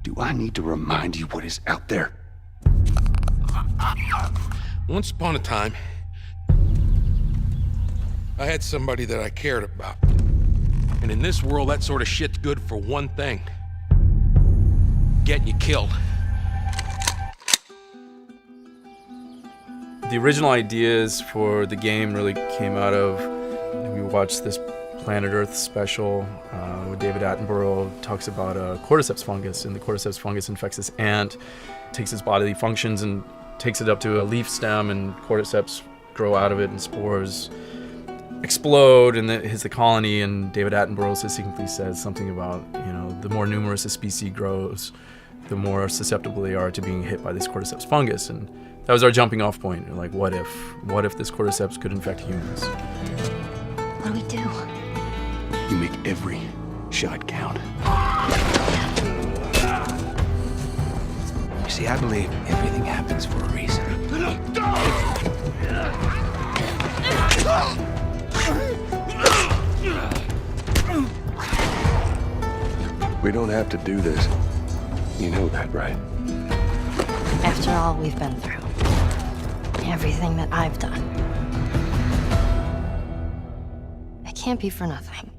Do I need to remind you what is out there? Once upon a time, I had somebody that I cared about. And in this world, that sort of shit's good for one thing. Getting you killed. The original ideas for the game really came out of, we watched this Planet Earth special where David Attenborough talks about a cordyceps fungus, and the cordyceps fungus infects this ant, takes its bodily functions and takes it up to a leaf stem, and cordyceps grow out of it, and spores explode, and it hits the colony, and David Attenborough succinctly says something about, the more numerous a species grows, the more susceptible they are to being hit by this cordyceps fungus. And that was our jumping off point. We're like, what if this cordyceps could infect humans? What do we do? You make every shot count. You see, I believe everything happens for a reason. We don't have to do this. You know that, right? After all we've been through. Everything that I've done. It can't be for nothing.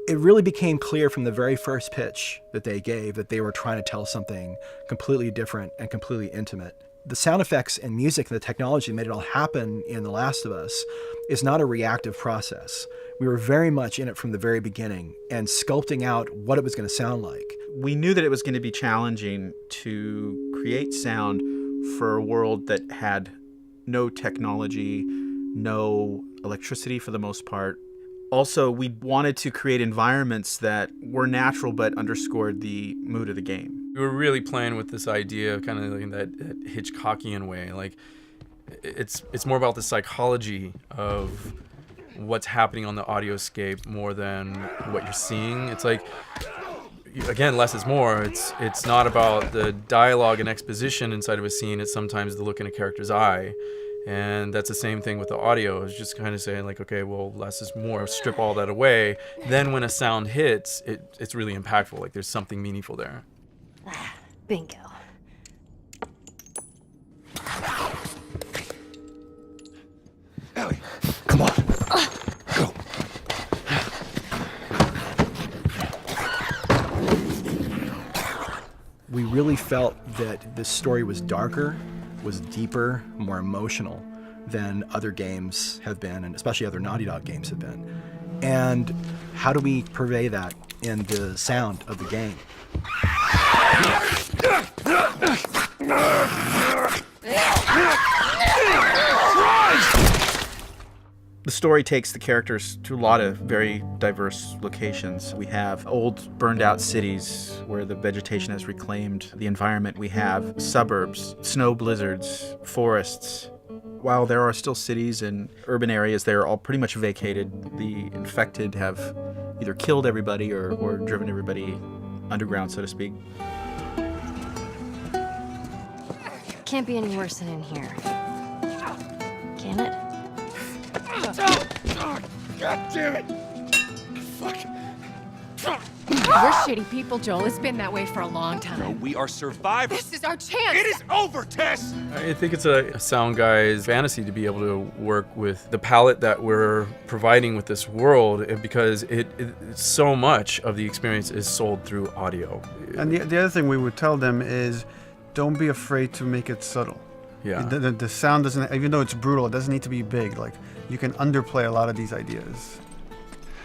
It really became clear from the very first pitch that they gave that they were trying to tell something completely different and completely intimate. The sound effects and music and the technology that made it all happen in The Last of Us is not a reactive process. We were very much in it from the very beginning and sculpting out what it was going to sound like. We knew that it was going to be challenging to create sound for a world that had no technology, no electricity for the most part. Also, we wanted to create environments that were natural but underscored the mood of the game. We were really playing with this idea of kind of in that Hitchcockian way. Like, it's more about the psychology of what's happening on the audioscape more than what you're seeing. It's like, again, less is more. It's not about the dialogue and exposition inside of a scene. It's sometimes the look in a character's eye. And that's the same thing with the audio. It's just kind of saying like, okay, well, less is more. Strip all that away. Then when a sound hits, it's really impactful. Like there's something meaningful there. Bingo. Ellie, come on. Go. We really felt that this story was darker, was deeper, more emotional than other games have been, and especially other Naughty Dog games have been. And how do we purvey that in the sound of the game? The story takes the characters to a lot of very diverse locations. We have old, burned-out cities where the vegetation has reclaimed the environment. We have suburbs, snow blizzards, forests. While there are still cities and urban areas, they are all pretty much vacated. The infected have either killed everybody or driven everybody underground, so to speak. Can't be any worse than in here. Can it? God damn it! Fuck. We're shitty people, Joel. It's been that way for a long time. No, we are survivors. This is our chance. It is over, Tess! I think it's a sound guy's fantasy to be able to work with the palette that we're providing with this world, because so much of the experience is sold through audio. And the other thing we would tell them is, don't be afraid to make it subtle. Yeah. The sound doesn't, even though it's brutal, it doesn't need to be big. Like, you can underplay a lot of these ideas.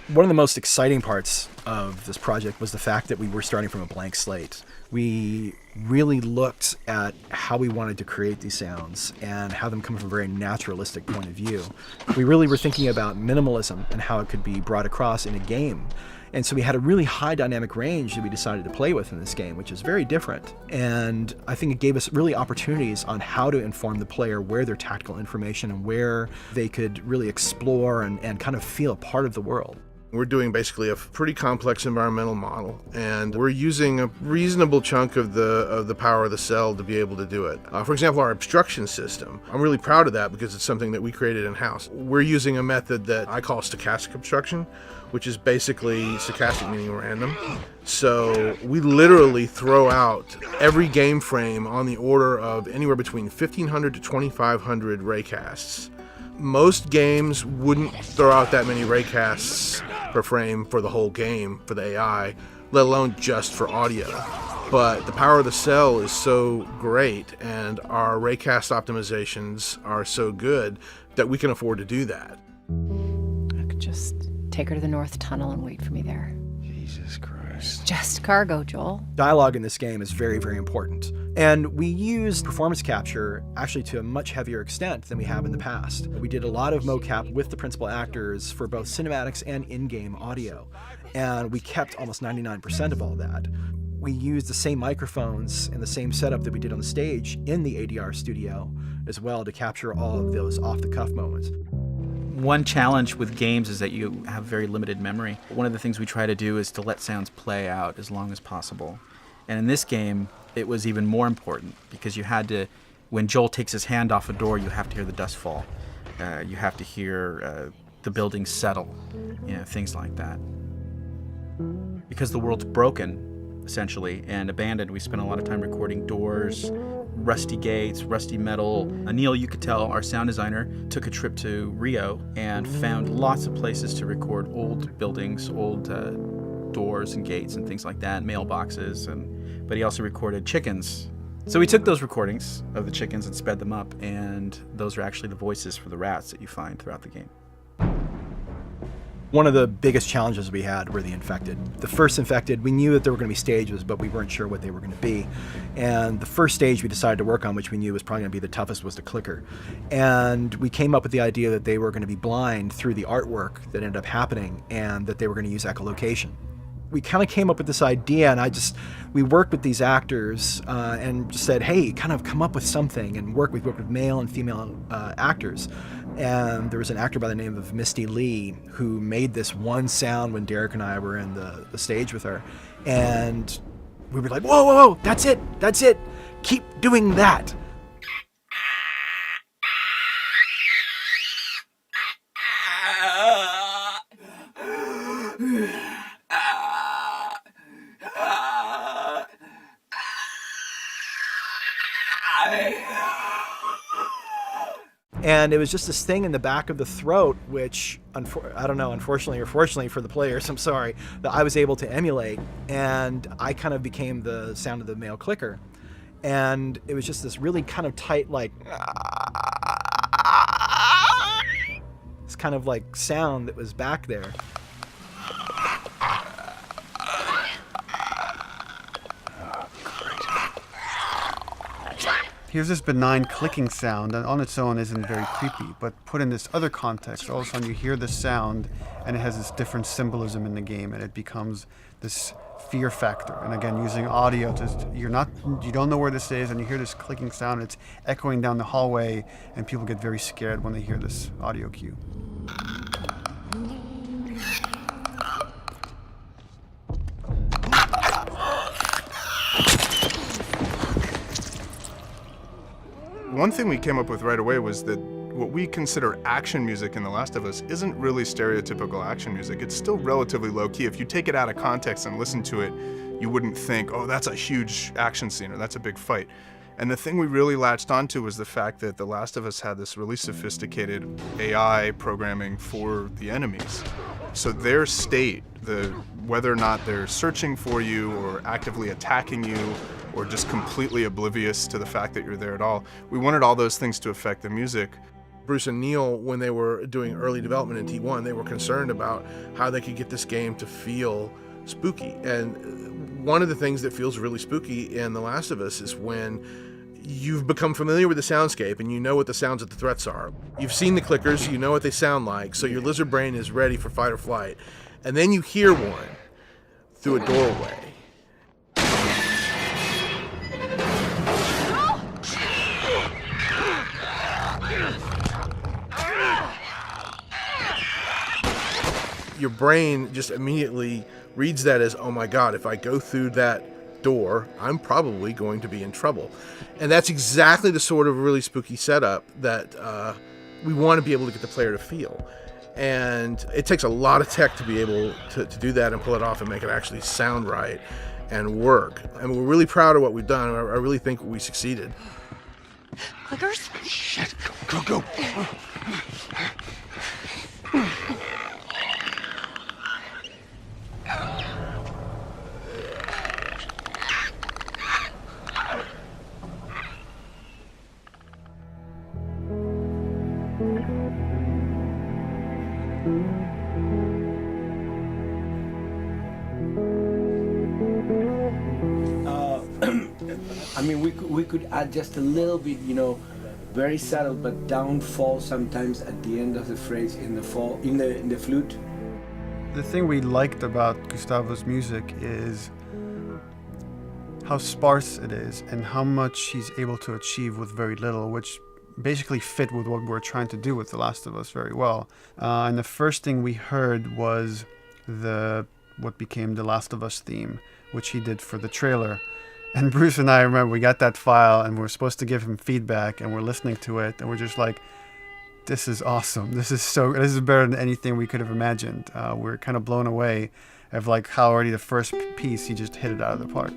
One of the most exciting parts of this project was the fact that we were starting from a blank slate. We really looked at how we wanted to create these sounds and have them come from a very naturalistic point of view. We really were thinking about minimalism and how it could be brought across in a game. And so we had a really high dynamic range that we decided to play with in this game, which is very different. And I think it gave us really opportunities on how to inform the player where their tactical information and where they could really explore and kind of feel a part of the world. We're doing basically a pretty complex environmental model, and we're using a reasonable chunk of the power of the cell to be able to do it. For example, our obstruction system, I'm really proud of that because it's something that we created in-house. We're using a method that I call stochastic obstruction, which is basically stochastic meaning random. So we literally throw out every game frame on the order of anywhere between 1,500 to 2,500 raycasts. Most games wouldn't throw out that many raycasts per frame for the whole game, for the AI, let alone just for audio. But the power of the cell is so great, and our raycast optimizations are so good that we can afford to do that. I could just take her to the North Tunnel and wait for me there. Jesus Christ. Just cargo, Joel. Dialogue in this game is very, very important. And we use performance capture actually to a much heavier extent than we have in the past. We did a lot of mocap with the principal actors for both cinematics and in-game audio. And we kept almost 99% of all that. We used the same microphones and the same setup that we did on the stage in the ADR studio as well to capture all of those off-the-cuff moments. One challenge with games is that you have very limited memory. One of the things we try to do is to let sounds play out as long as possible. And in this game, it was even more important because you had to, when Joel takes his hand off a door, you have to hear the dust fall. You have to hear the building settle, things like that. Because the world's broken, essentially, and abandoned, we spent a lot of time recording doors, rusty gates, rusty metal. Anil Yucatel, our sound designer, took a trip to Rio and found lots of places to record old buildings, old doors and gates and things like that, mailboxes, but he also recorded chickens. So we took those recordings of the chickens and sped them up, and those are actually the voices for the rats that you find throughout the game. One of the biggest challenges we had were the infected. The first infected, we knew that there were going to be stages, but we weren't sure what they were going to be. And the first stage we decided to work on, which we knew was probably going to be the toughest, was the clicker. And we came up with the idea that they were going to be blind through the artwork that ended up happening, and that they were going to use echolocation. We kind of came up with this idea, and we worked with these actors and just said, hey, kind of come up with something, and we worked with male and female actors. And there was an actor by the name of Misty Lee who made this one sound when Derek and I were in the stage with her. And we were like, whoa, whoa, whoa, that's it, keep doing that. And it was just this thing in the back of the throat, which, I don't know, unfortunately or fortunately for the players, I'm sorry, that I was able to emulate. And I kind of became the sound of the male clicker. And it was just this really kind of tight, like, this kind of like sound that was back there. Here's this benign clicking sound that on its own isn't very creepy, but put in this other context, all of a sudden you hear this sound and it has this different symbolism in the game, and it becomes this fear factor. And again, using audio, you don't know where this is, and you hear this clicking sound, it's echoing down the hallway, and people get very scared when they hear this audio cue. One thing we came up with right away was that what we consider action music in The Last of Us isn't really stereotypical action music. It's still relatively low key. If you take it out of context and listen to it, you wouldn't think, oh, that's a huge action scene or that's a big fight. And the thing we really latched onto was the fact that The Last of Us had this really sophisticated AI programming for the enemies. So their state, whether or not they're searching for you or actively attacking you or just completely oblivious to the fact that you're there at all, we wanted all those things to affect the music. Bruce and Neil, when they were doing early development in T1, they were concerned about how they could get this game to feel spooky. And one of the things that feels really spooky in The Last of Us is when you've become familiar with the soundscape and you know what the sounds of the threats are. You've seen the clickers, you know what they sound like, so your lizard brain is ready for fight or flight. And then you hear one through a doorway. your brain just immediately reads that as, oh my God, if I go through that door, I'm probably going to be in trouble. And that's exactly the sort of really spooky setup that we want to be able to get the player to feel. And it takes a lot of tech to be able to do that and pull it off and make it actually sound right and work. And we're really proud of what we've done. I really think we succeeded. Clickers? Shit, go. I mean, we could add just a little bit, very subtle, but downfall sometimes at the end of the phrase in the flute. The thing we liked about Gustavo's music is how sparse it is and how much he's able to achieve with very little, which basically fit with what we're trying to do with The Last of Us very well. And the first thing we heard was what became the Last of Us theme, which he did for the trailer. And Bruce and I remember we got that file and we're supposed to give him feedback, and we're listening to it and we're just like, this is awesome. This is better than anything we could have imagined. We're kind of blown away of like how already the first piece, he just hit it out of the park.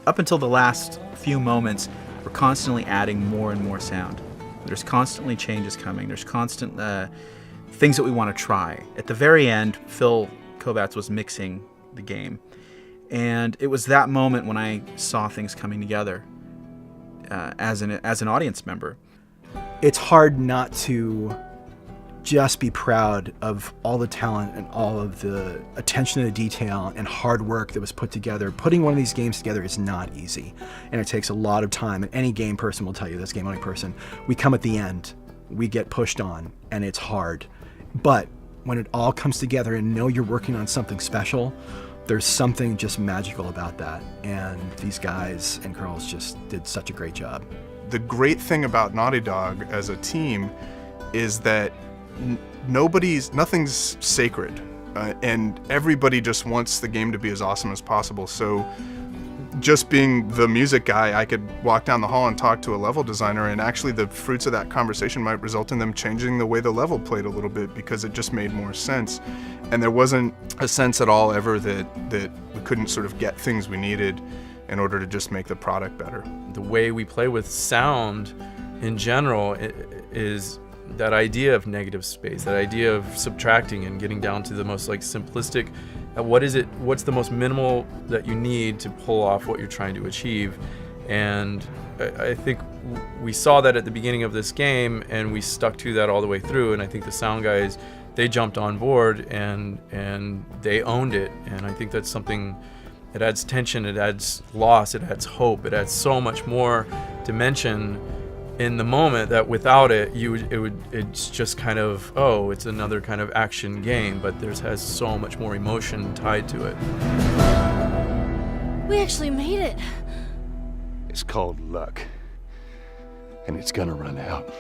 Up until the last few moments, we're constantly adding more and more sound. There's constantly changes coming. There's constant things that we want to try. At the very end, Phil Kovacs was mixing the game. And it was that moment when I saw things coming together as an audience member. It's hard not to just be proud of all the talent and all of the attention to detail and hard work that was put together. Putting one of these games together is not easy, and it takes a lot of time. And any game person will tell you this, game owning person, we come at the end, we get pushed on, and it's hard. But when it all comes together and know you're working on something special, there's something just magical about that. And these guys and girls just did such a great job. The great thing about Naughty Dog as a team is that nothing's sacred, and everybody just wants the game to be as awesome as possible. So just being the music guy, I could walk down the hall and talk to a level designer, and actually the fruits of that conversation might result in them changing the way the level played a little bit because it just made more sense. And there wasn't a sense at all ever that we couldn't sort of get things we needed in order to just make the product better. The way we play with sound in general is that idea of negative space, that idea of subtracting and getting down to the most simplistic, what's the most minimal that you need to pull off what you're trying to achieve. And I think we saw that at the beginning of this game, and we stuck to that all the way through. And I think the sound guys, they jumped on board and they owned it. And I think that's something that adds tension, it adds loss, it adds hope, it adds so much more dimension in the moment that without it, it's just kind of, it's another kind of action game, but has so much more emotion tied to it. We actually made it. It's called luck. And it's gonna run out.